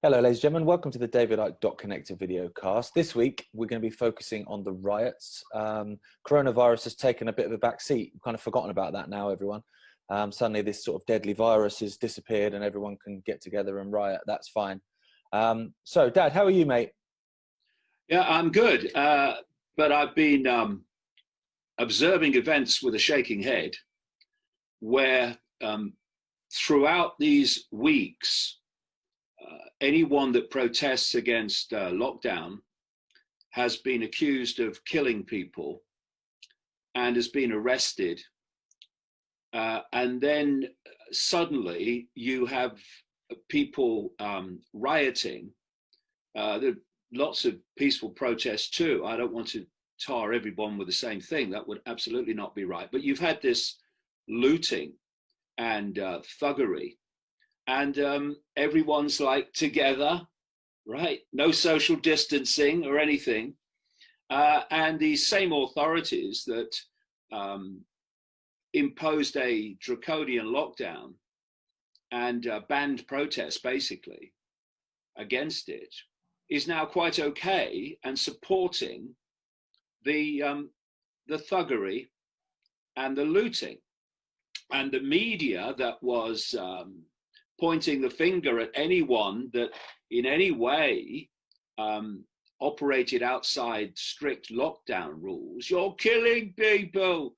Hello, ladies and gentlemen. Welcome to the David Icke Connected video cast. This week, we're going to be focusing on the riots. Coronavirus has taken a bit of a back seat. We've kind of forgotten about that now, everyone. Suddenly, this sort of deadly virus has disappeared and everyone can get together and riot. That's fine. So, Dad, how are you, mate? Yeah, I'm good. But I've been observing events with a shaking head where throughout these weeks, anyone that protests against lockdown has been accused of killing people and has been arrested. And then suddenly you have people rioting. There are lots of peaceful protests too. I don't want to tar everyone with the same thing. That would absolutely not be right. But you've had this looting and thuggery. And everyone's like together, right? No social distancing or anything. And these same authorities that imposed a draconian lockdown and banned protests basically against it is now quite okay and supporting the thuggery and the looting. And the media that was pointing the finger at anyone that in any way operated outside strict lockdown rules. You're killing people.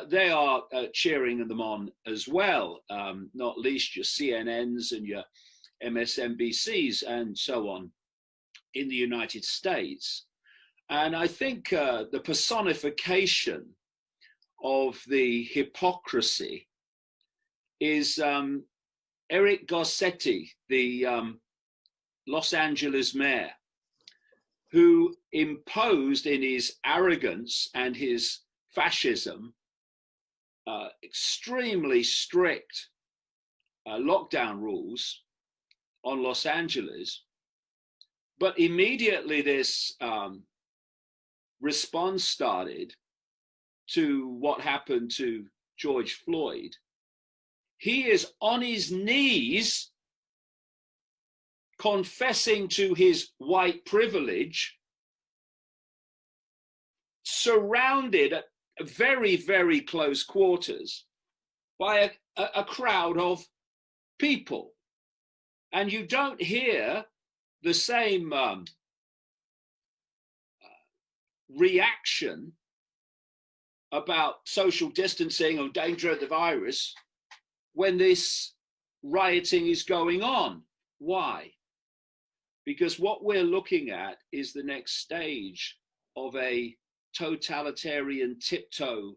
They are cheering them on as well, not least your CNNs and your MSNBCs and so on in the United States. And I think the personification of the hypocrisy is Eric Garcetti, the Los Angeles mayor, who imposed in his arrogance and his fascism extremely strict lockdown rules on Los Angeles. But immediately this response started to what happened to George Floyd. He is on his knees confessing to his white privilege, surrounded at very, very close quarters by a crowd of people. And you don't hear the same reaction about social distancing or danger of the virus when this rioting is going on. Why? Because what we're looking at is the next stage of a totalitarian tiptoe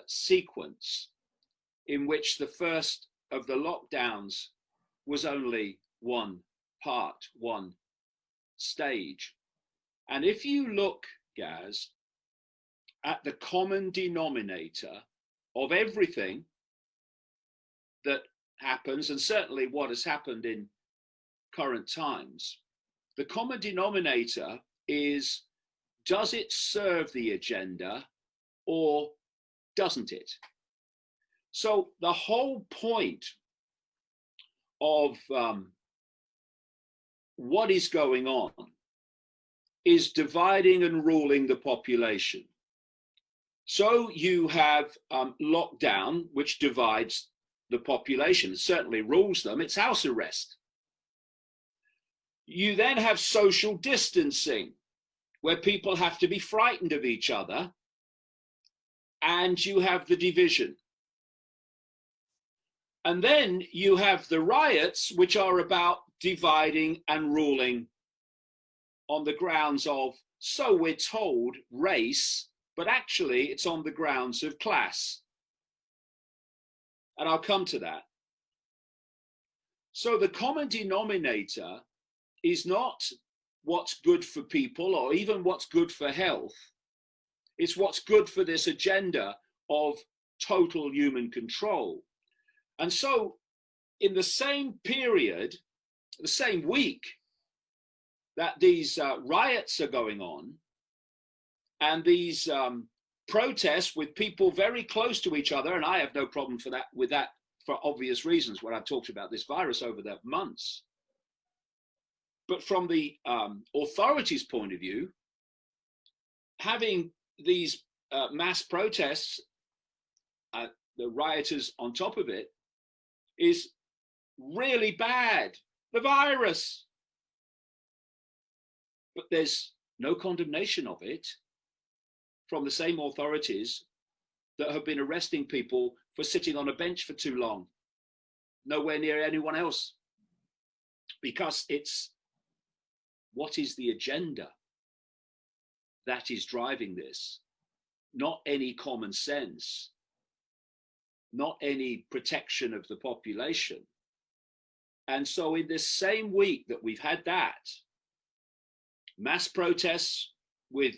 sequence in which the first of the lockdowns was only one part, one stage. And if you look, Gaz, at the common denominator of everything that happens, and certainly what has happened in current times, the common denominator is, does it serve the agenda or doesn't it? So the whole point of what is going on is dividing and ruling the population. So you have lockdown, which divides the population, certainly rules them. It's house arrest. You then have social distancing, where people have to be frightened of each other, and you have the division. And then you have the riots, which are about dividing and ruling on the grounds of, so we're told, race, but actually it's on the grounds of class. And I'll come to that. So the common denominator is not what's good for people or even what's good for health. It's what's good for this agenda of total human control. And so in the same period, the same week that these riots are going on and these protests with people very close to each other, and I have no problem with that for obvious reasons when I've talked about this virus over the months. But from the authorities' point of view, having these mass protests, the rioters on top of it, is really bad. The virus. But there's no condemnation of it from the same authorities that have been arresting people for sitting on a bench for too long, nowhere near anyone else. Because it's what is the agenda that is driving this, not any common sense, not any protection of the population. And so in this same week that we've had that, mass protests with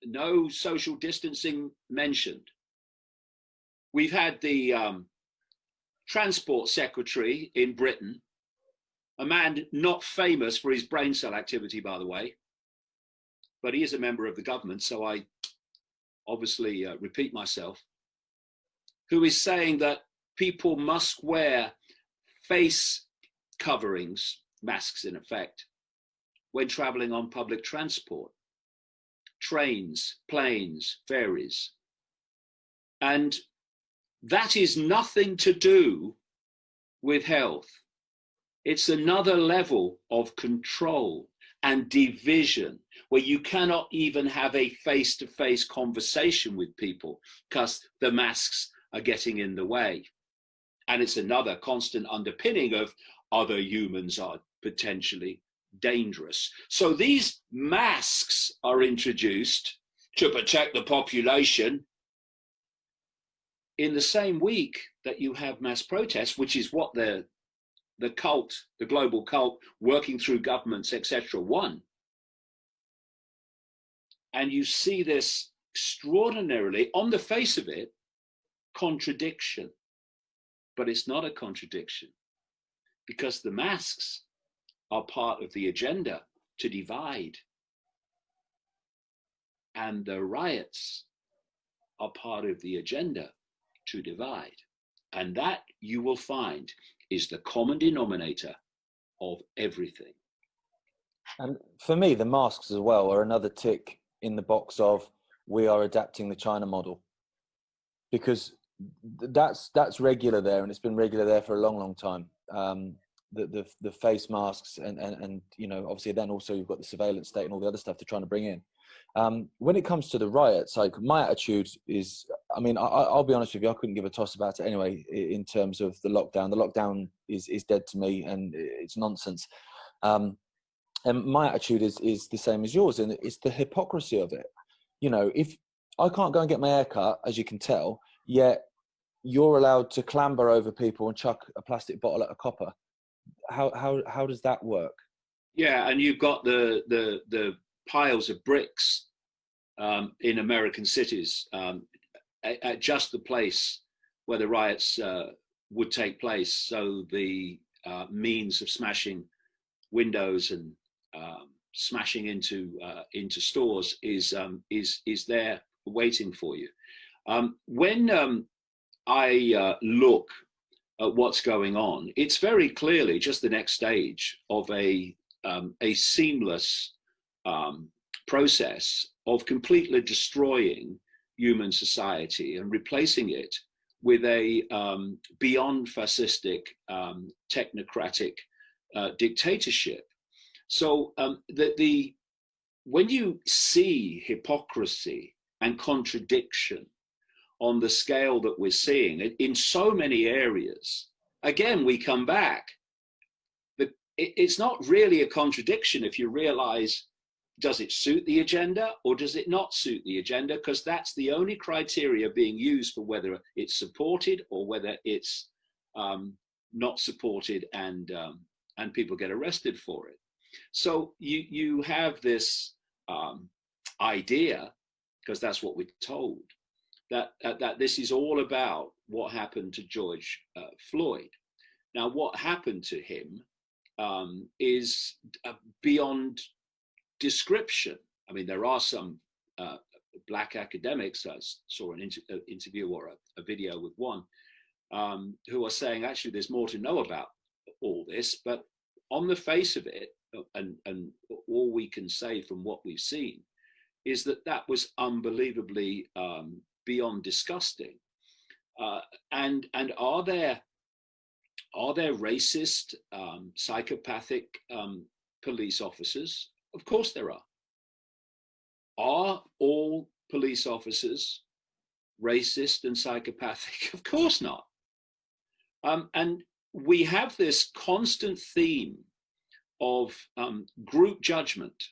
no social distancing mentioned, we've had the transport secretary in Britain, a man not famous for his brain cell activity, by the way, but he is a member of the government, so I obviously repeat myself, who is saying that people must wear face coverings, masks in effect, when traveling on public transport, trains, planes, ferries. And that is nothing to do with health. It's another level of control and division where you cannot even have a face-to-face conversation with people because the masks are getting in the way. And it's another constant underpinning of other humans are potentially dangerous. So these masks are introduced to protect the population in the same week that you have mass protests, which is what the cult, the global cult, working through governments, etc., won. And you see this extraordinarily, on the face of it, contradiction. But it's not a contradiction because the masks are part of the agenda to divide. And the riots are part of the agenda to divide. And that, you will find, is the common denominator of everything. And for me, the masks as well are another tick in the box of we are adapting the China model, because that's regular there, and it's been regular there for a long time. The face masks and you know, obviously then also you've got the surveillance state and all the other stuff they're trying to bring in. When it comes to the riots, like, my attitude is, I mean, I'll be honest with you, I couldn't give a toss about it anyway in terms of the lockdown. The lockdown is dead to me and it's nonsense. And my attitude is the same as yours, and it's the hypocrisy of it. You know, if I can't go and get my hair cut, as you can tell, yet you're allowed to clamber over people and chuck a plastic bottle at a copper. How does that work? Yeah, and you've got the piles of bricks in American cities at just the place where the riots would take place. So the means of smashing windows and smashing into stores is there waiting for you. When I look at what's going on, it's very clearly just the next stage of a seamless process of completely destroying human society and replacing it with a beyond fascistic, technocratic dictatorship. So when you see hypocrisy and contradiction on the scale that we're seeing in so many areas, again, we come back. It's not really a contradiction if you realize, does it suit the agenda or does it not suit the agenda? Because that's the only criteria being used for whether it's supported or whether it's not supported, and people get arrested for it. So you have this idea, because that's what we're told, that this is all about what happened to George Floyd. Now, what happened to him is beyond description. I mean, there are some black academics, I saw an interview or a video with one, who are saying, actually, there's more to know about all this. But on the face of it, and all we can say from what we've seen is that that was unbelievably beyond disgusting. And are there racist, psychopathic police officers? Of course there are. Are all police officers racist and psychopathic? Of course not. And we have this constant theme of group judgment,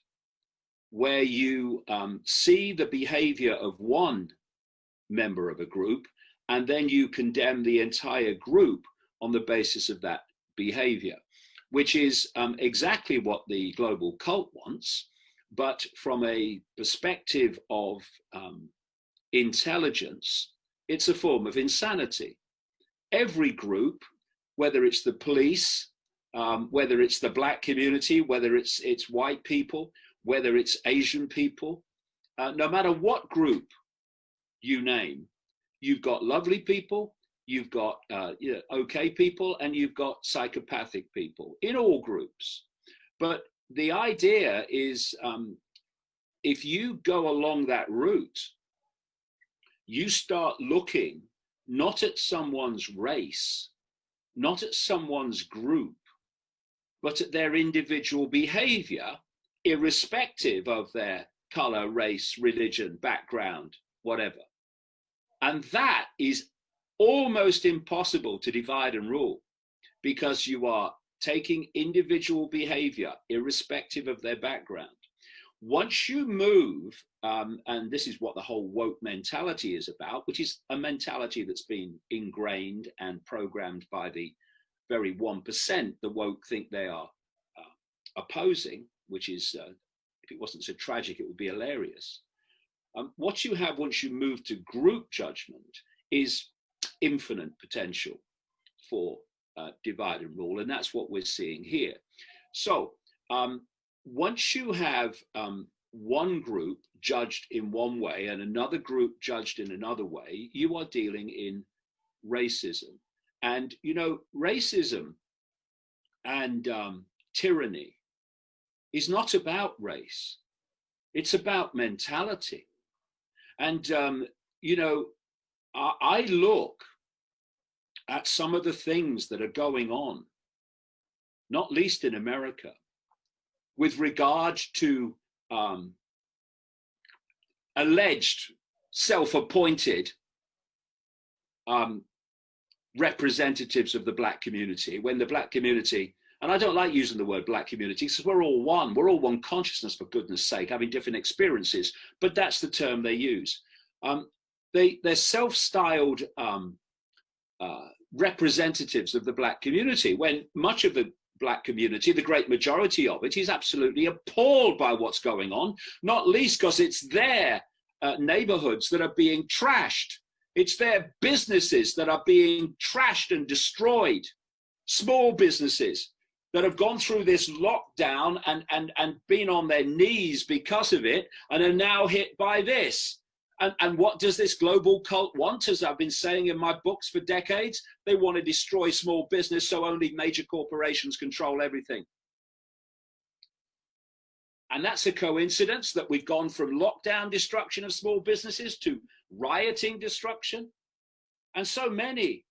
where you see the behavior of one member of a group, and then you condemn the entire group on the basis of that behavior, which is exactly what the global cult wants, but from a perspective of intelligence, it's a form of insanity. Every group, whether it's the police, whether it's the black community, whether it's white people, whether it's Asian people, no matter what group you name, you've got lovely people, you've got okay people, and you've got psychopathic people in all groups. But the idea is, if you go along that route, you start looking not at someone's race, not at someone's group, but at their individual behavior, irrespective of their color, race, religion, background, whatever. And that is almost impossible to divide and rule, because you are taking individual behavior irrespective of their background. Once you move, and this is what the whole woke mentality is about, which is a mentality that's been ingrained and programmed by the very 1% the woke think they are opposing, which is, if it wasn't so tragic, it would be hilarious. What you have once you move to group judgment is infinite potential for divide and rule, and that's what we're seeing here. So once you have one group judged in one way and another group judged in another way, you are dealing in racism. And, you know, racism and tyranny is not about race. It's about mentality. And, you know, I look at some of the things that are going on, not least in America, with regard to alleged self-appointed representatives of the black community, when the black community, and I don't like using the word black community because we're all one consciousness, for goodness sake, having different experiences, but that's the term they use. They're self-styled representatives of the black community, when much of the black community, the great majority of it, is absolutely appalled by what's going on, not least because it's their neighborhoods that are being trashed. It's their businesses that are being trashed and destroyed. Small businesses that have gone through this lockdown and been on their knees because of it, and are now hit by this. And what does this global cult want? As I've been saying in my books for decades, they want to destroy small business so only major corporations control everything. And that's a coincidence that we've gone from lockdown destruction of small businesses to rioting destruction. And so many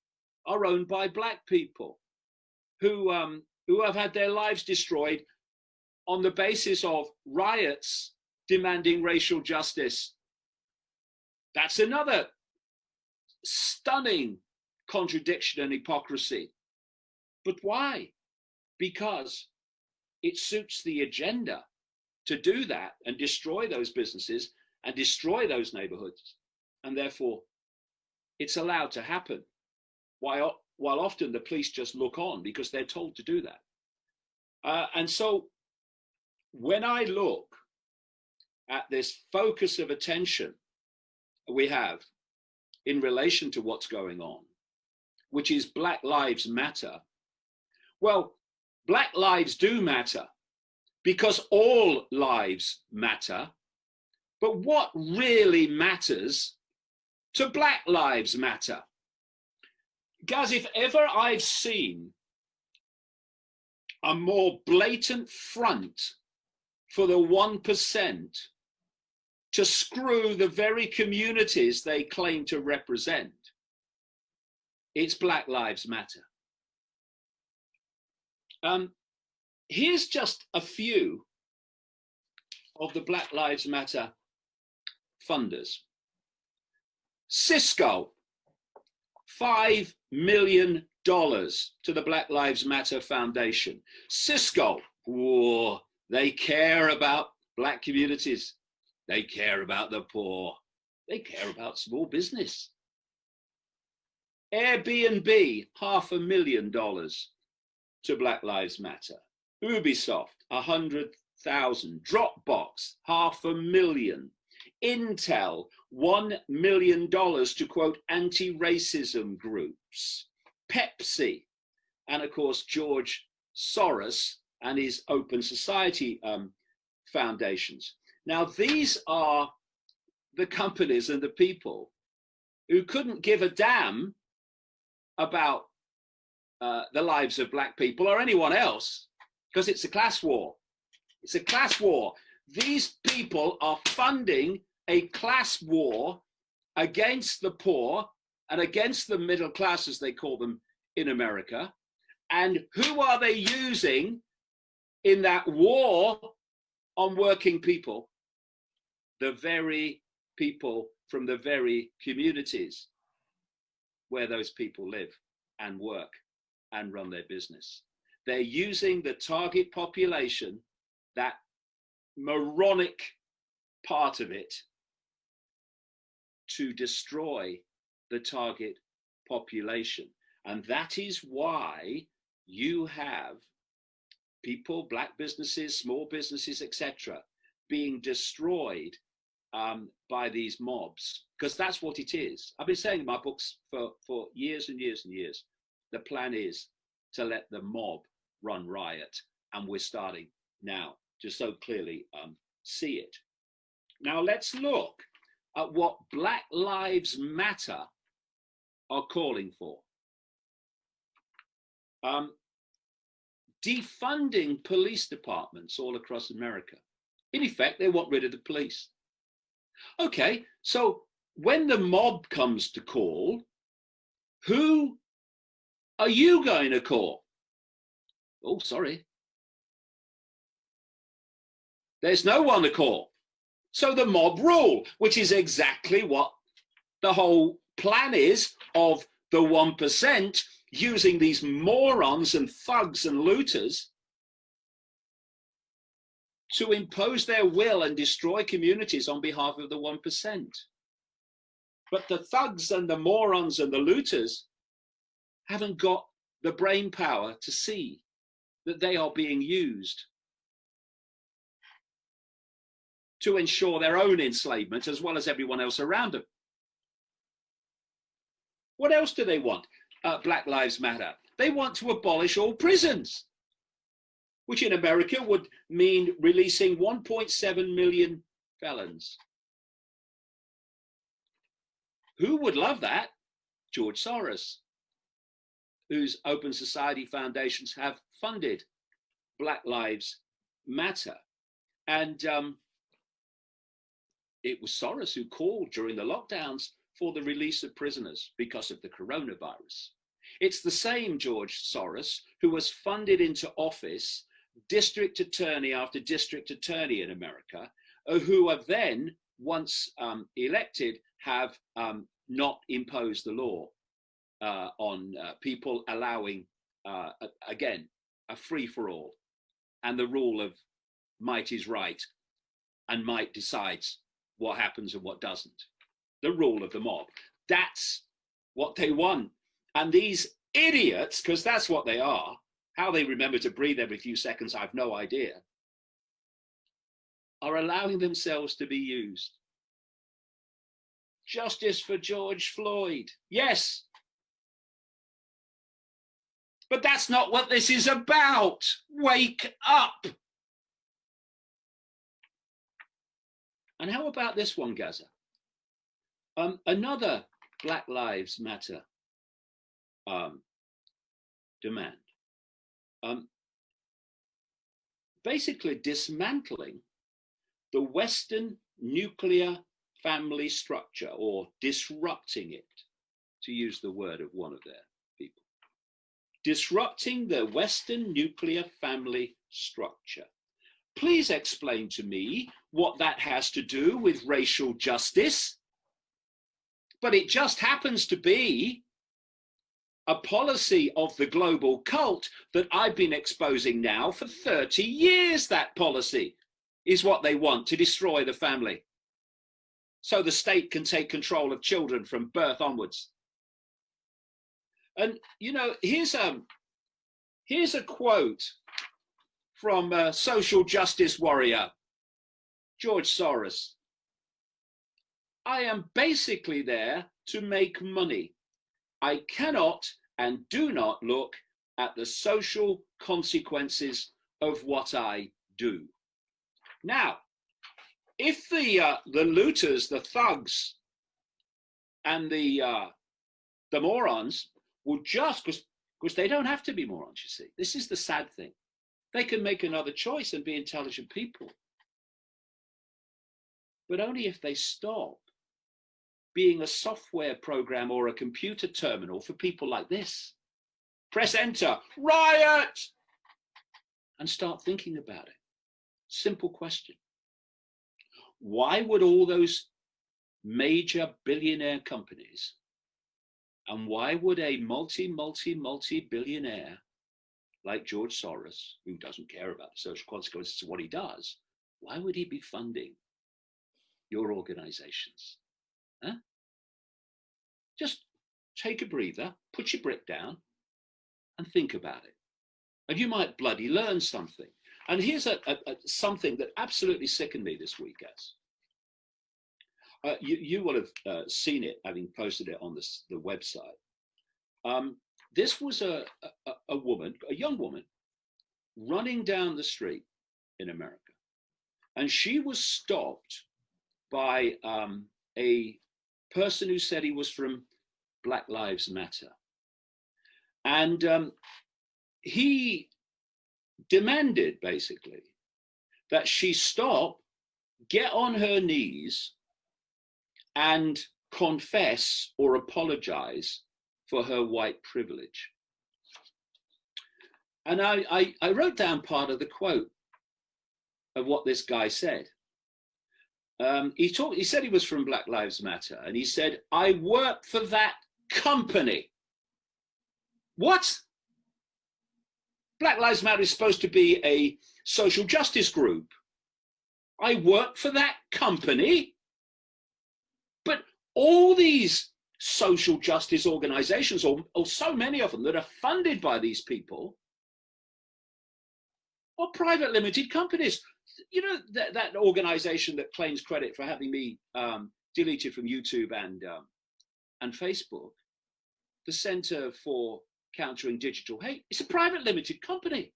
are owned by black people who have had their lives destroyed on the basis of riots demanding racial justice. That's another stunning contradiction and hypocrisy. But why? Because it suits the agenda to do that and destroy those businesses and destroy those neighborhoods. And therefore, it's allowed to happen, while often the police just look on because they're told to do that. And so when I look at this focus of attention we have in relation to what's going on, which is Black Lives Matter, well, Black lives do matter because all lives matter. But what really matters to Black Lives Matter? Guys, if ever I've seen a more blatant front for the 1% to screw the very communities they claim to represent. It's Black Lives Matter. Here's just a few of the Black Lives Matter funders. Cisco, $5 million to the Black Lives Matter Foundation. Cisco, whoa, they care about Black communities. They care about the poor. They care about small business. Airbnb, $500,000 to Black Lives Matter. Ubisoft, 100,000. Dropbox, $500,000. Intel, $1 million to quote anti-racism groups. Pepsi, and of course George Soros and his Open Society foundations. Now these are the companies and the people who couldn't give a damn about the lives of Black people or anyone else, because it's a class war. It's a class war. These people are funding a class war against the poor and against the middle class, as they call them in America. And who are they using in that war on working people? The very people from the very communities where those people live and work and run their business. They're using the target population, that moronic part of it, to destroy the target population. And that is why you have people, Black businesses, small businesses, etc., being destroyed by these mobs, because that's what it is. I've been saying in my books for years and years and years, the plan is to let the mob run riot, and we're starting now to so clearly see it. Now let's look at what Black Lives Matter are calling for. Defunding police departments all across America. In effect, they want rid of the police. Okay, so when the mob comes to call, who are you going to call? Oh, sorry. There's no one to call. So the mob rule, which is exactly what the whole plan is of the 1%, using these morons and thugs and looters to impose their will and destroy communities on behalf of the 1%. But the thugs and the morons and the looters haven't got the brain power to see that they are being used to ensure their own enslavement as well as everyone else around them. What else do they want? Black Lives Matter. They want to abolish all prisons, which in America would mean releasing 1.7 million felons. Who would love that? George Soros, whose Open Society foundations have funded Black Lives Matter. And it was Soros who called during the lockdowns for the release of prisoners because of the coronavirus. It's the same George Soros who has funded into office district attorney after district attorney in America, who have then, once elected, have not imposed the law on people, allowing, again, a free-for-all and the rule of might is right and might decides what happens and what doesn't. The rule of the mob. That's what they want. And these idiots, because that's what they are, how they remember to breathe every few seconds, I've no idea, are allowing themselves to be used. Justice for George Floyd. Yes. But that's not what this is about. Wake up. And how about this one, Gaza? Another Black Lives Matter demand. basically dismantling the Western nuclear family structure, or disrupting it, to use the word of one of their people. Disrupting the Western nuclear family structure. Please explain to me what that has to do with racial justice. But it just happens to be a policy of the global cult that I've been exposing now for 30 years. That policy is what they want, to destroy the family, so the state can take control of children from birth onwards. And, you know, here's a quote from a social justice warrior, George Soros. I am basically there to make money. I cannot and do not look at the social consequences of what I do. Now, if the looters, the thugs, and the morons will just, because they don't have to be morons, you see. This is the sad thing. They can make another choice and be intelligent people. But only if they stop being a software program or a computer terminal for people like this. Press enter, riot, and start thinking about it. Simple question. Why would all those major billionaire companies, and why would a multi-billionaire like George Soros, who doesn't care about the social consequences of what he does, why would he be funding your organizations? Huh? Just take a breather, put your brick down, and think about it. And you might bloody learn something. And here's something that absolutely sickened me this week, guys. You will have seen it, having posted it on the website. This was a woman, a young woman, running down the street in America. And she was stopped by a person who said he was from Black Lives Matter. And he demanded, basically, that she stop, get on her knees, and confess or apologize for her white privilege. And I wrote down part of the quote of what this guy said. He said he was from Black Lives Matter, and he said, I work for that company. What? Black Lives Matter is supposed to be a social justice group. I work for that company. But all these social justice organizations, or so many of them that are funded by these people, are private limited companies. You know, that organization that claims credit for having me deleted from YouTube and Facebook, the Center for Countering Digital Hate, it's a private limited company.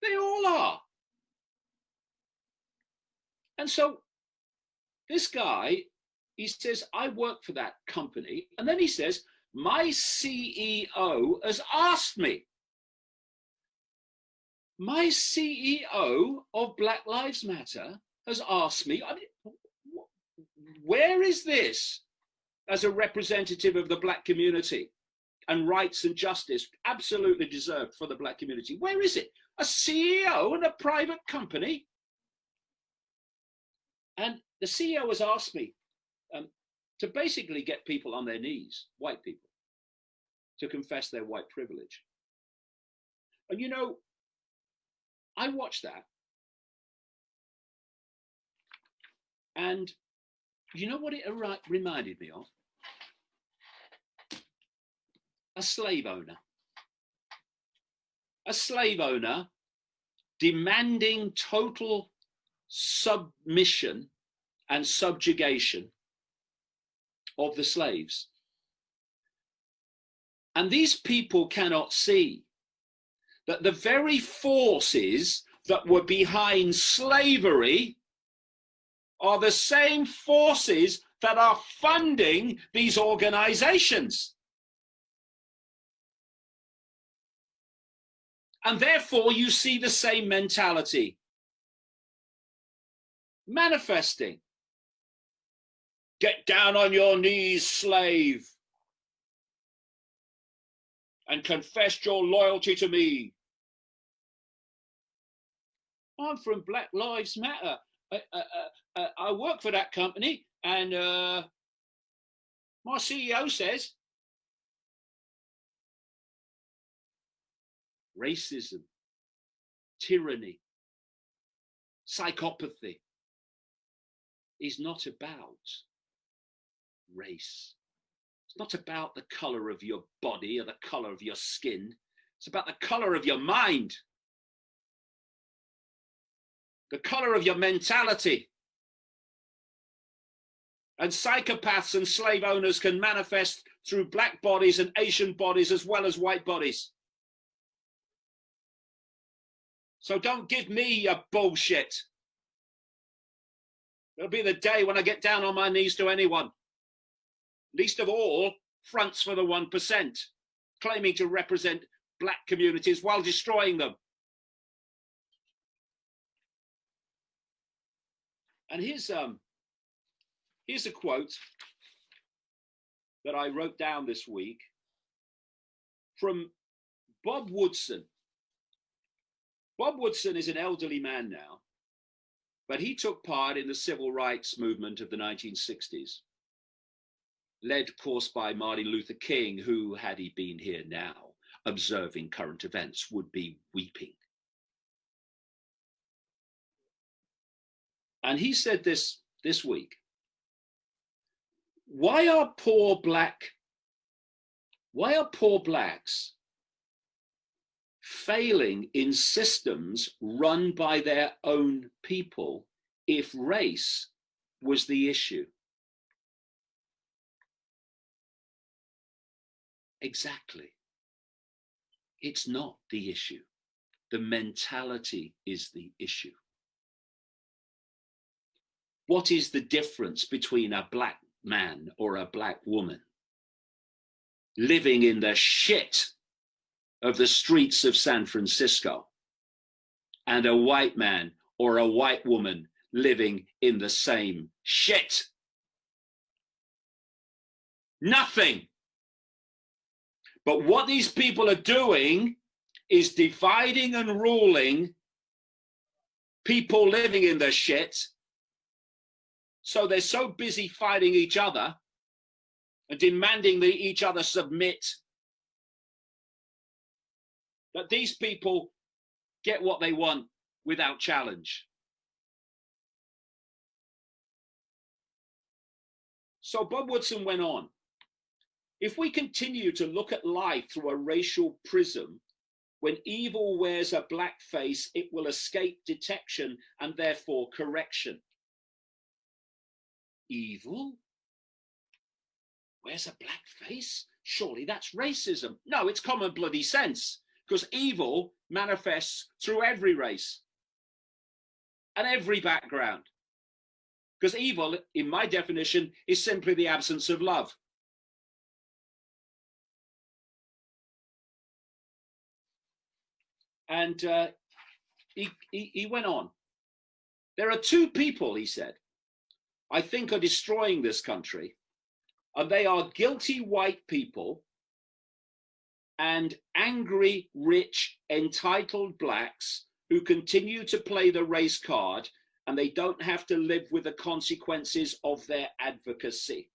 They all are. And so this guy, he says, I work for that company. And then he says, my CEO has asked me. My CEO of Black Lives Matter has asked me, I mean, where is this as a representative of the Black community and rights and justice absolutely deserved for the Black community? Where is it? A CEO in a private company? And the CEO has asked me to basically get people on their knees, white people, to confess their white privilege. And you know, I watched that, and you know what it reminded me of? A slave owner. A slave owner demanding total submission and subjugation of the slaves. And these people cannot see that the very forces that were behind slavery are the same forces that are funding these organizations. And therefore you see the same mentality manifesting. Get down on your knees, slave, and confess your loyalty to me. I'm from Black Lives Matter. I work for that company, and my CEO says racism, tyranny, psychopathy is not about race. It's not about the color of your body or the color of your skin. It's about the color of your mind, the color of your mentality. And psychopaths and slave owners can manifest through black bodies and Asian bodies as well as white bodies. So don't give me your bullshit. It'll be the day when I get down on my knees to anyone. Least of all, fronts for the 1%, claiming to represent black communities while destroying them. And here's a quote that I wrote down this week from Bob Woodson. Bob Woodson is an elderly man now, but he took part in the civil rights movement of the 1960s, led, of course, by Martin Luther King, who, had he been here now, observing current events, would be weeping. And he said this week: why are poor blacks failing in systems run by their own people if race was the issue? Exactly. It's not the issue. The mentality is the issue. What is the difference between a black man or a black woman living in the shit of the streets of San Francisco and a white man or a white woman living in the same shit? Nothing. But what these people are doing is dividing and ruling people living in the shit. So they're so busy fighting each other and demanding that each other submit that these people get what they want without challenge. So Bob Woodson went on: if we continue to look at life through a racial prism, when evil wears a black face, it will escape detection and therefore correction. Evil wears a black face? Surely that's racism. No, it's common bloody sense, because evil manifests through every race and every background. Because evil, in my definition, is simply the absence of love. And he went on. There are two people, he said, I think are destroying this country, and they are guilty white people and angry, rich, entitled blacks who continue to play the race card, and they don't have to live with the consequences of their advocacy.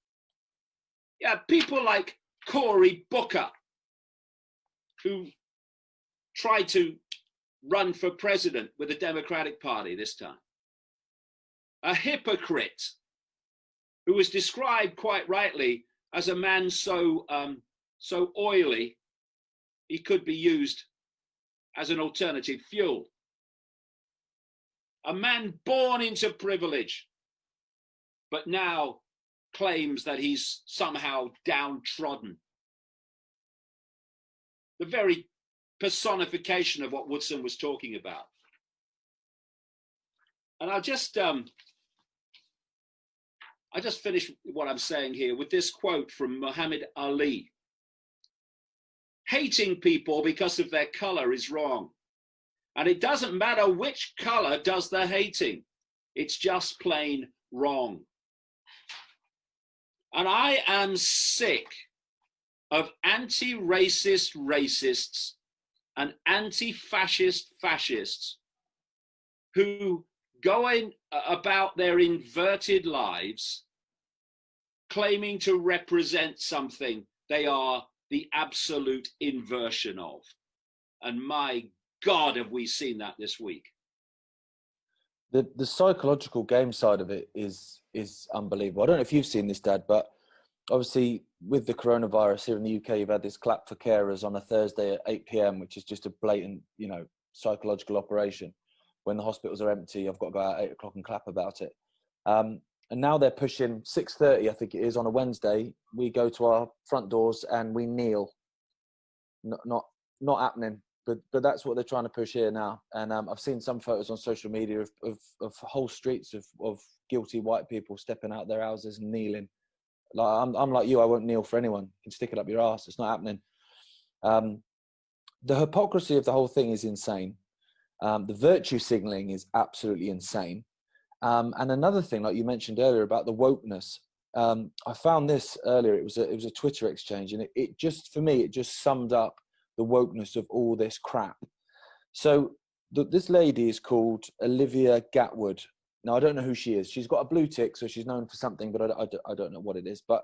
Yeah, people like Cory Booker, who tried to run for president with the Democratic Party this time. A hypocrite who was described quite rightly as a man so oily he could be used as an alternative fuel. A man born into privilege, but now claims that he's somehow downtrodden. The very personification of what Woodson was talking about. And I'll just finish what I'm saying here with this quote from Muhammad Ali. Hating people because of their color is wrong. And it doesn't matter which color does the hating. It's just plain wrong. And I am sick of anti-racist racists and anti-fascist fascists who going about their inverted lives claiming to represent something they are the absolute inversion of. And my God, have we seen that this week? The psychological game side of it is unbelievable. I don't know if you've seen this, Dad, but obviously with the coronavirus here in the UK, you've had this clap for carers on a Thursday at 8 p.m, which is just a blatant, psychological operation. When the hospitals are empty, I've got to go out at 8 o'clock and clap about it. And now they're pushing 6:30, I think it is, on a Wednesday. We go to our front doors and we kneel. Not happening. But that's what they're trying to push here now. And I've seen some photos on social media of whole streets of guilty white people stepping out their houses and kneeling. Like I'm like you, I won't kneel for anyone. You can stick it up your ass. It's not happening. The hypocrisy of the whole thing is insane. The virtue signaling is absolutely insane. And another thing, like you mentioned earlier about the wokeness, I found this earlier. It was a Twitter exchange, and it just, for me, it just summed up the wokeness of all this crap. So this lady is called Olivia Gatwood. Now, I don't know who she is. She's got a blue tick, so she's known for something, but I don't know what it is. But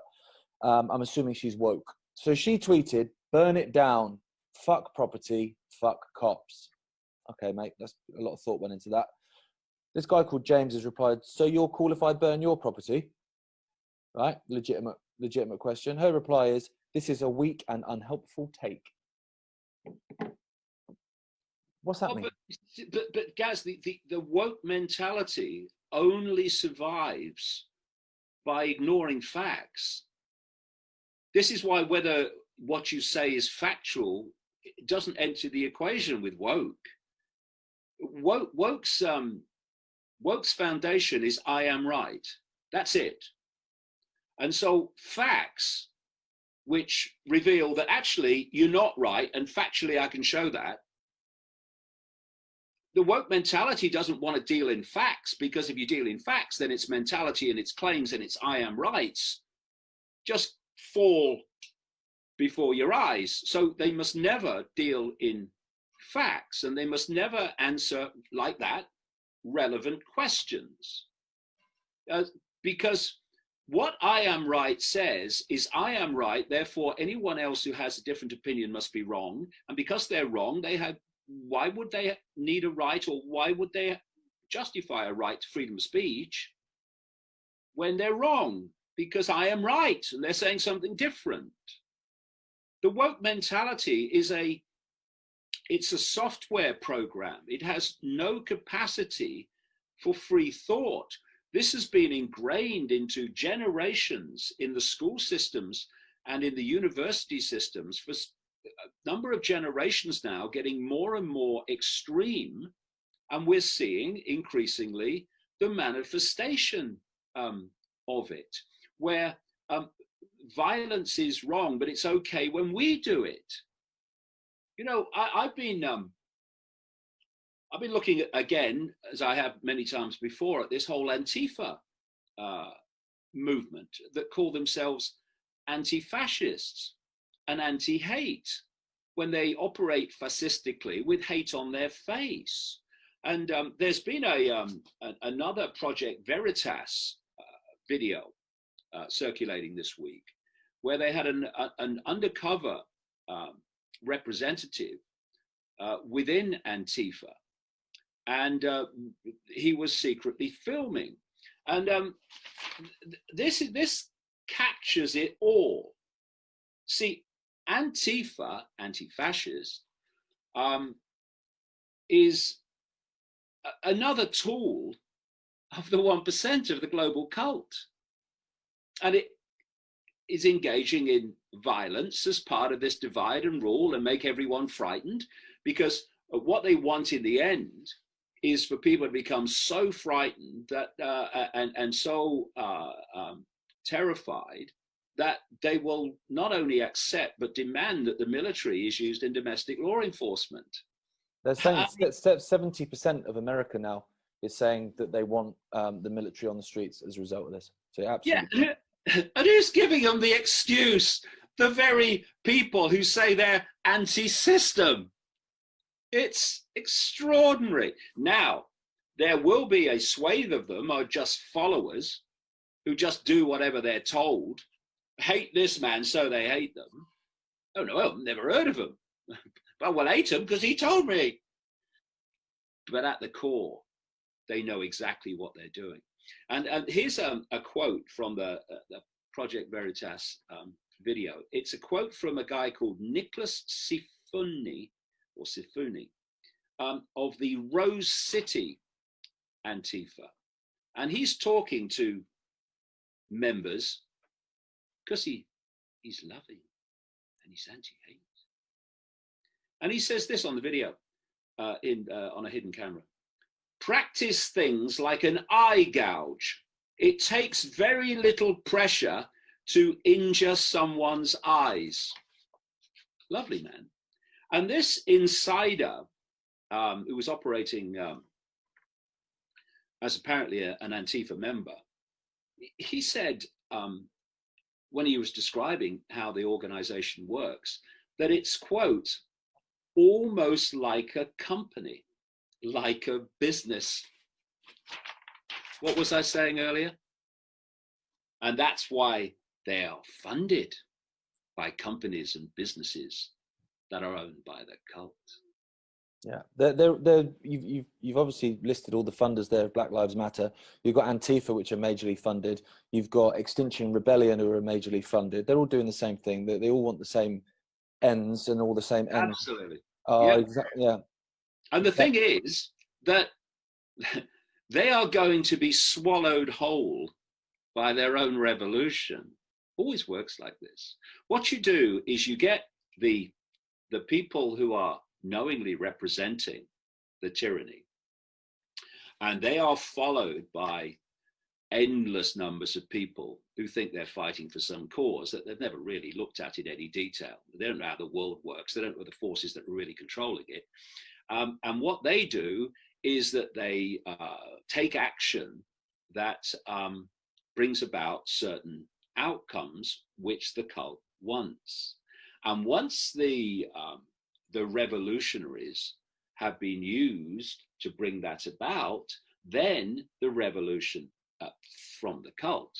I'm assuming she's woke. So she tweeted, "Burn it down. Fuck property. Fuck cops." Okay, mate, that's a lot of thought went into that. This guy called James has replied, "So you're cool if I burn your property?" Right? Legitimate question. Her reply is, "This is a weak and unhelpful take." What's that mean? But Gaz, the woke mentality only survives by ignoring facts. This is why whether what you say is factual, it doesn't enter the equation with woke. Woke's foundation is I am right. That's it. And so facts which reveal that actually you're not right, and factually I can show that. The woke mentality doesn't want to deal in facts, because if you deal in facts, then its mentality and its claims and its I am rights just fall before your eyes. So they must never deal in facts, and they must never answer like that relevant questions. Because what I am right says is I am right, therefore anyone else who has a different opinion must be wrong. And because they're wrong, why would they need a right, or why would they justify a right to freedom of speech when they're wrong? Because I am right and they're saying something different. The woke mentality it's a software program. It has no capacity for free thought. This has been ingrained into generations in the school systems and in the university systems for a number of generations now, getting more and more extreme. And we're seeing increasingly the manifestation of it, where violence is wrong, but it's okay when we do it. I've been looking at, again, as I have many times before, at this whole Antifa movement that call themselves anti-fascists and anti-hate, when they operate fascistically with hate on their face. And there's been another Project Veritas video circulating this week, where they had an undercover representative within Antifa, and he was secretly filming. And this captures it all. See, Antifa, anti-fascist, is another tool of the 1% of the global cult. And it is engaging in violence as part of this divide and rule and make everyone frightened, because what they want in the end is for people to become so frightened that and so terrified that they will not only accept but demand that the military is used in domestic law enforcement. They're saying that 70% of America now is saying that they want the military on the streets as a result of this. So absolutely. Yeah, and who's giving them the excuse? The very people who say they're anti-system. It's extraordinary. Now, there will be a swathe of them are just followers who just do whatever they're told, hate this man, so they hate them. Oh no, I've never heard of him. But we'll hate him because he told me. But at the core, they know exactly what they're doing. And here's a quote from the Project Veritas video. It's a quote from a guy called Nicholas Sifuni, or Sifuni, of the Rose City Antifa. And he's talking to members because he's loving and he's anti-hate. And he says this on the video on a hidden camera. Practice things like an eye gouge. It takes very little pressure to injure someone's eyes. Lovely, man. And this insider, who was operating as apparently an Antifa member, he said, when he was describing how the organization works, that it's, quote, almost like a company, like a business. What was I saying earlier? And that's why they are funded by companies and businesses that are owned by the cult. Yeah, you've obviously listed all the funders there of Black Lives Matter. You've got Antifa, which are majorly funded. You've got Extinction Rebellion, who are majorly funded. They're all doing the same thing. They all want the same ends and all the same ends. Absolutely. Yeah. Exactly. Yeah. And the thing is that they are going to be swallowed whole by their own revolution. Always works like this. What you do is you get the people who are knowingly representing the tyranny, and they are followed by endless numbers of people who think they're fighting for some cause that they've never really looked at in any detail. They don't know how the world works. They don't know the forces that are really controlling it. And what they do is that they take action that brings about certain outcomes which the cult wants. And once the revolutionaries have been used to bring that about, then the revolution from the cult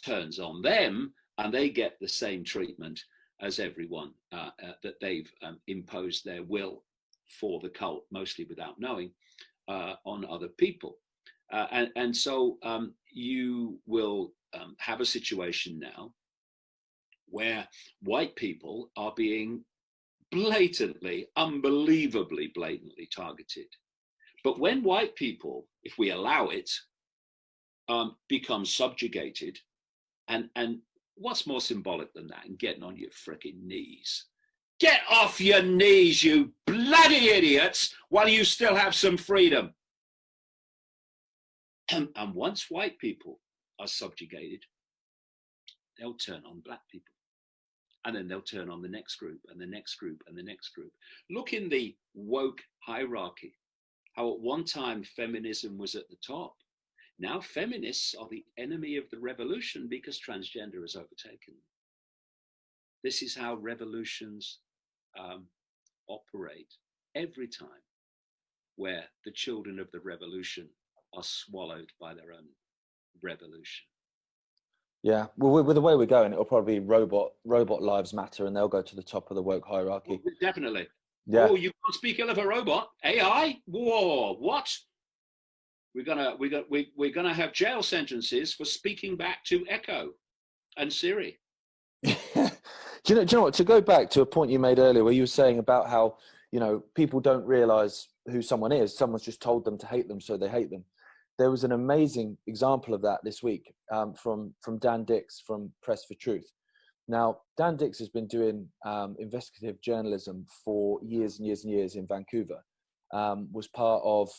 turns on them, and they get the same treatment as everyone that they've imposed their will for the cult, mostly without knowing, on other people. And so you will have a situation now where white people are being blatantly, unbelievably blatantly targeted. But when white people, if we allow it, become subjugated, and what's more symbolic than that? And getting on your frickin' knees. Get off your knees, you bloody idiots, while you still have some freedom. And once white people are subjugated, they'll turn on black people. And then they'll turn on the next group and the next group and the next group. Look in the woke hierarchy, how at one time feminism was at the top. Now feminists are the enemy of the revolution because transgender has overtaken them. This is how revolutions operate every time, where the children of the revolution are swallowed by their own revolution. Yeah, well, with the way we're going, it'll probably be robot lives matter, and they'll go to the top of the woke hierarchy. Oh, definitely. Yeah. Oh, you can't speak ill of a robot. AI? Whoa, what? We're gonna have jail sentences for speaking back to Echo and Siri. Do you know what? To go back to a point you made earlier, where you were saying about how people don't realize who someone is. Someone's just told them to hate them, so they hate them. There was an amazing example of that this week from Dan Dix from Press for Truth. Now, Dan Dix has been doing investigative journalism for years and years and years in Vancouver. Was part of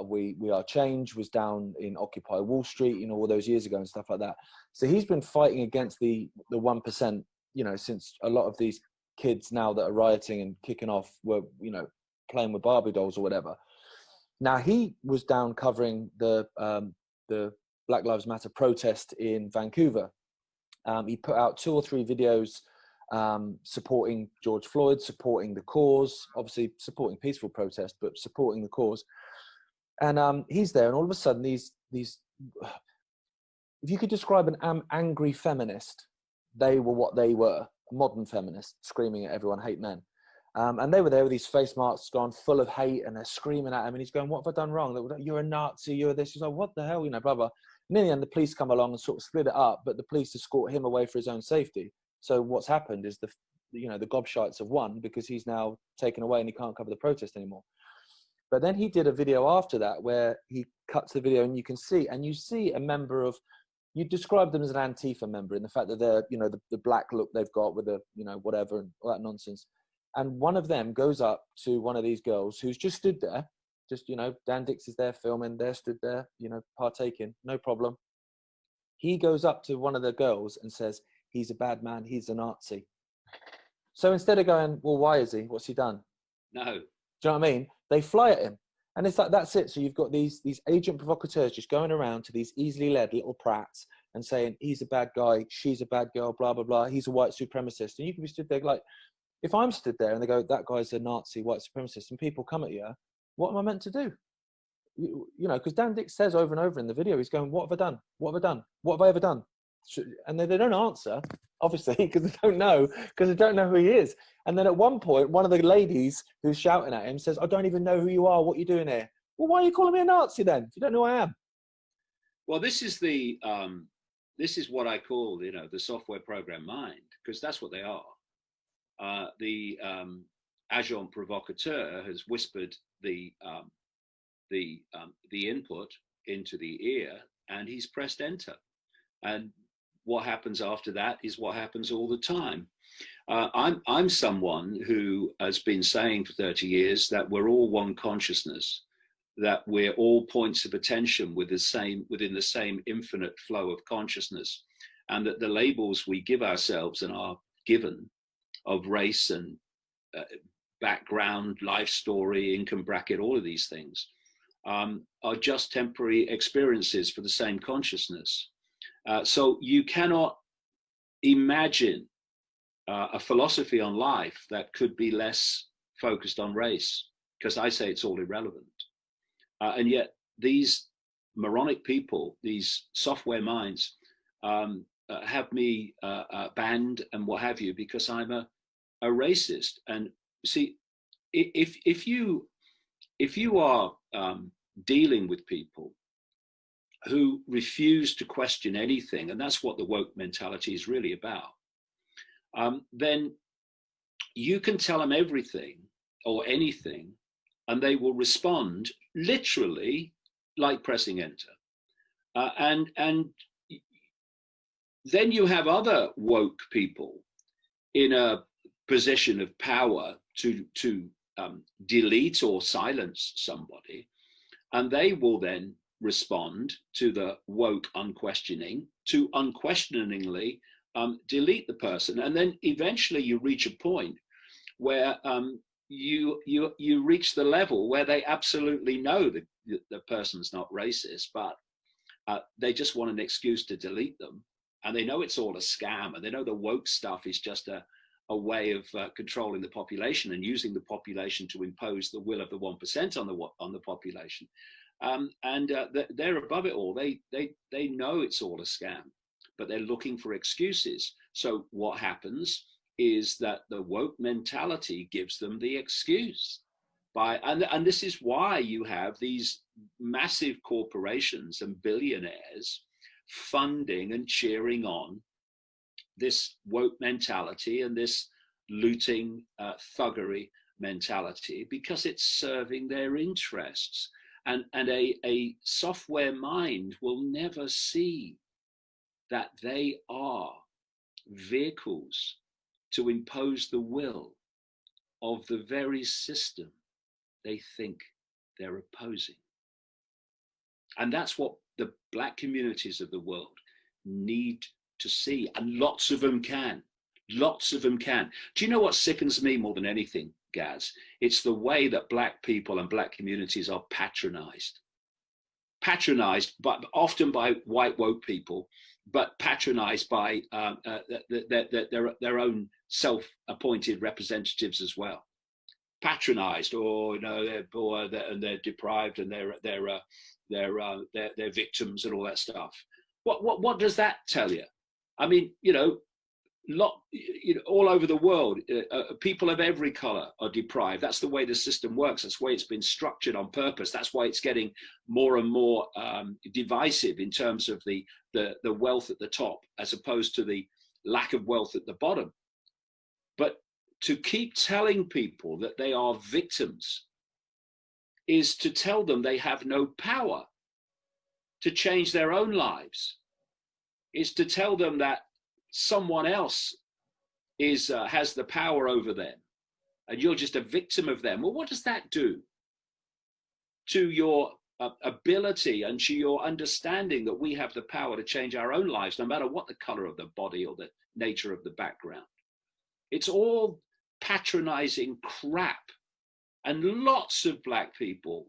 We Are Change, was down in Occupy Wall Street, all those years ago and stuff like that. So he's been fighting against the 1%, since a lot of these kids now that are rioting and kicking off were, playing with Barbie dolls or whatever. Now, he was down covering the Black Lives Matter protest in Vancouver. He put out 2 or 3 videos supporting George Floyd, supporting the cause, obviously supporting peaceful protest, but supporting the cause. And he's there, and all of a sudden, these if you could describe an angry feminist, they were what they were, a modern feminist, screaming at everyone, hate men. And they were there with these face masks gone full of hate, and they're screaming at him, and he's going, what have I done wrong? You're a Nazi, you're this. He's like, what the hell, blah, blah. And in the end, the police come along and sort of split it up, but the police escort him away for his own safety. So what's happened is the gobshites have won, because he's now taken away and he can't cover the protest anymore. But then he did a video after that where he cuts the video, and you see a member of, you describe them as an Antifa member in the fact that they're, the black look they've got with the, whatever and all that nonsense. And one of them goes up to one of these girls who's just stood there, Dan Dix is there filming, they're stood there, partaking, no problem. He goes up to one of the girls and says, he's a bad man, he's a Nazi. So instead of going, well, why is he? What's he done? No. Do you know what I mean? They fly at him. And it's like, that's it. So you've got these agent provocateurs just going around to these easily led little prats and saying, he's a bad guy, she's a bad girl, blah, blah, blah. He's a white supremacist. And you can be stood there like, if I'm stood there and they go, that guy's a Nazi, white supremacist, and people come at you, what am I meant to do? Because Dan Dix says over and over in the video, he's going, what have I done? What have I done? What have I ever done? And they don't answer, obviously, because they don't know who he is. And then at one point, one of the ladies who's shouting at him says, I don't even know who you are. What are you doing here? Well, why are you calling me a Nazi then? If you don't know who I am. Well, this is what I call, the software program mind, because that's what they are. The agent provocateur has whispered the input into the ear, and he's pressed enter. And what happens after that is what happens all the time. I'm someone who has been saying for 30 years that we're all one consciousness, that we're all points of attention within the same infinite flow of consciousness, and that the labels we give ourselves and are given of race and background, life story, income bracket, all of these things are just temporary experiences for the same consciousness. So you cannot imagine a philosophy on life that could be less focused on race, because I say it's all irrelevant. And yet these moronic people, these software minds, have me banned and what have you, because I'm a racist. And see, if you are dealing with people who refuse to question anything, and that's what the woke mentality is really about, then you can tell them everything or anything, and they will respond literally like pressing enter. And then you have other woke people in a position of power to delete or silence somebody, and they will then respond to the woke unquestioning to unquestioningly delete the person. And then eventually you reach a point where you reach the level where they absolutely know that the person's not racist, but they just want an excuse to delete them. And they know it's all a scam, and they know the woke stuff is just a way of controlling the population and using the population to impose the will of the 1% on the population. They're above it all. They know it's all a scam, but they're looking for excuses. So what happens is that the woke mentality gives them the excuse. And this is why you have these massive corporations and billionaires funding and cheering on this woke mentality and this looting thuggery mentality, because it's serving their interests. And a software mind will never see that they are vehicles to impose the will of the very system they think they're opposing. And that's what the Black communities of the world need to see. And lots of them can. Lots of them can. Do you know what sickens me more than anything? Gaz. It's the way that black people and black communities are patronized, but often by white woke people, but patronized by their own self-appointed representatives as well. Patronized, or they're poor and they're deprived and they're victims and all that stuff. What does that tell you? I mean, all over the world, people of every color are deprived. That's the way the system works. That's the way it's been structured on purpose. That's why it's getting more and more divisive in terms of the wealth at the top, as opposed to the lack of wealth at the bottom. But to keep telling people that they are victims is to tell them they have no power to change their own lives. Is to tell them that someone else has the power over them and you're just a victim of them. Well, what does that do to your ability and to your understanding that we have the power to change our own lives, no matter what the color of the body or the nature of the background? It's all patronizing crap. And lots of black people,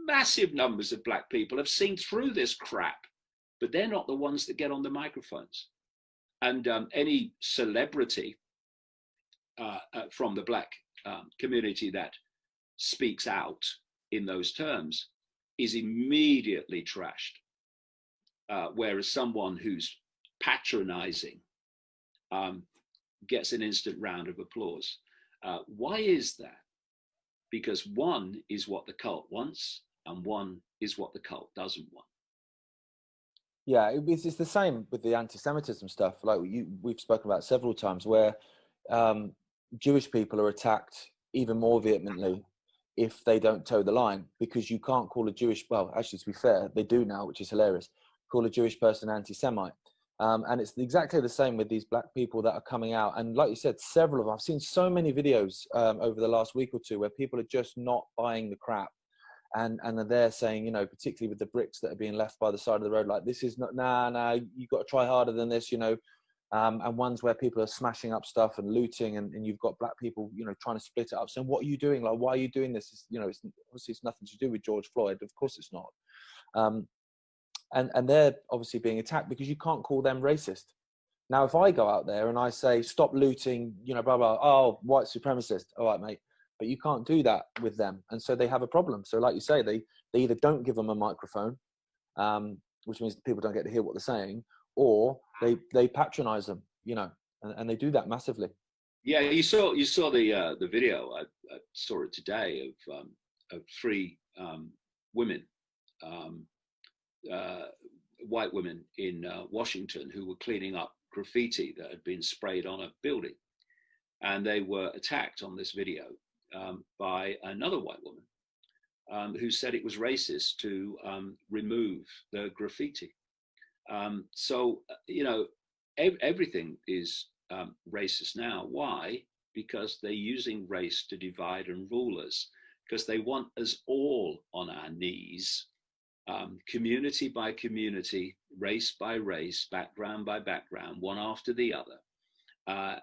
massive numbers of black people, have seen through this crap, but they're not the ones that get on the microphones. And any celebrity from the black community that speaks out in those terms is immediately trashed. Whereas someone who's patronizing gets an instant round of applause. Why is that? Because one is what the cult wants and one is what the cult doesn't want. Yeah, it's the same with the anti-Semitism stuff. Like we've spoken about several times, where Jewish people are attacked even more vehemently if they don't toe the line, because you can't call a Jewish, well, actually, to be fair, they do now, which is hilarious, call a Jewish person anti-Semite. And it's exactly the same with these black people that are coming out. And like you said, several of them, I've seen so many videos over the last week or two where people are just not buying the crap. And they're saying, particularly with the bricks that are being left by the side of the road, like, this is not, nah, you've got to try harder than this, and ones where people are smashing up stuff and looting, and you've got black people, trying to split it up, saying, what are you doing? Like, why are you doing this? It's, obviously it's nothing to do with George Floyd. Of course it's not. And they're obviously being attacked because you can't call them racist. Now, if I go out there and I say, stop looting, blah, blah, oh, white supremacist. All right, mate. But you can't do that with them. And so they have a problem. So like you say, they either don't give them a microphone, which means people don't get to hear what they're saying, or they patronize them, and they do that massively. Yeah, you saw the video. I saw it today of three women, white women in Washington, who were cleaning up graffiti that had been sprayed on a building. And they were attacked on this video by another white woman who said it was racist to remove the graffiti. So, everything is racist now. Why? Because they're using race to divide and rule us, because they want us all on our knees, community by community, race by race, background by background, one after the other.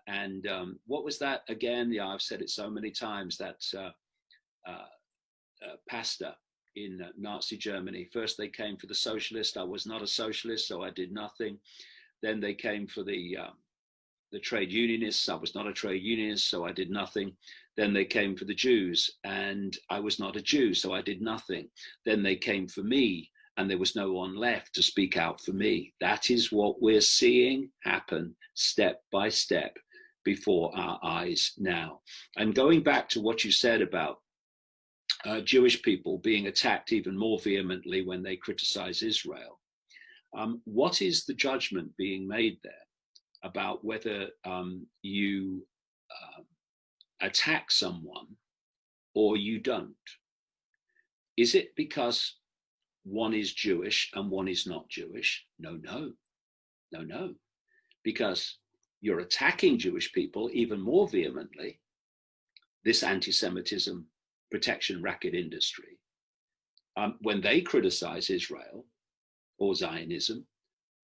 And what was that again? Yeah, I've said it so many times, that pastor in Nazi Germany. First they came for the socialist. I was not a socialist, so I did nothing. Then they came for the trade unionists. I was not a trade unionist, so I did nothing. Then they came for the Jews, and I was not a Jew, so I did nothing. Then they came for me, and there was no one left to speak out for me. That is what we're seeing happen step by step before our eyes now. And going back to what you said about Jewish people being attacked even more vehemently when they criticize Israel, what is the judgment being made there about whether you attack someone or you don't? Is it because one is Jewish and one is not Jewish? No. Because you're attacking Jewish people even more vehemently, this anti-Semitism protection racket industry, when they criticize Israel or Zionism,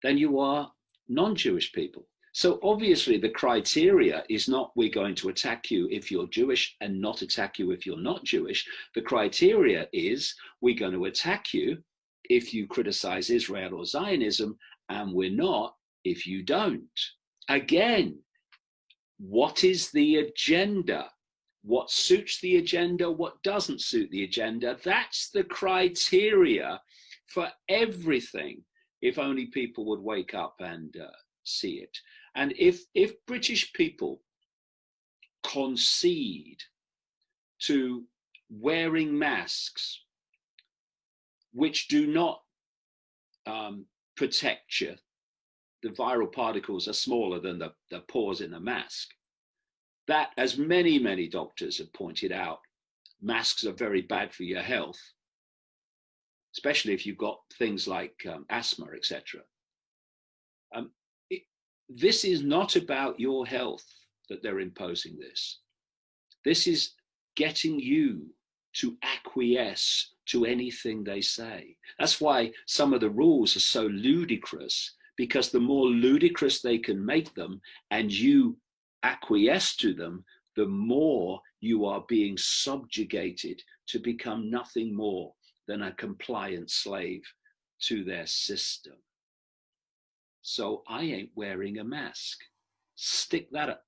then you are non-Jewish people. So obviously the criteria is not we're going to attack you if you're Jewish and not attack you if you're not Jewish. The criteria is we're going to attack you if you criticize Israel or Zionism, and we're not if you don't. Again, what is the agenda? What suits the agenda? What doesn't suit the agenda? That's the criteria for everything. If only people would wake up and see it. And if British people concede to wearing masks which do not protect you, the viral particles are smaller than the pores in a mask. That, as many, many doctors have pointed out, masks are very bad for your health, especially if you've got things like asthma, etc. This is not about your health that they're imposing this. This is getting you to acquiesce to anything they say. That's why some of the rules are so ludicrous, because the more ludicrous they can make them and you acquiesce to them, the more you are being subjugated to become nothing more than a compliant slave to their system. So I ain't wearing a mask. Stick that up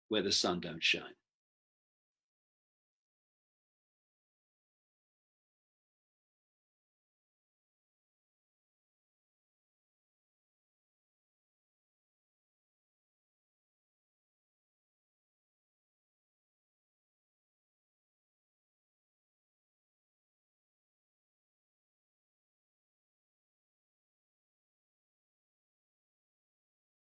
where the sun don't shine.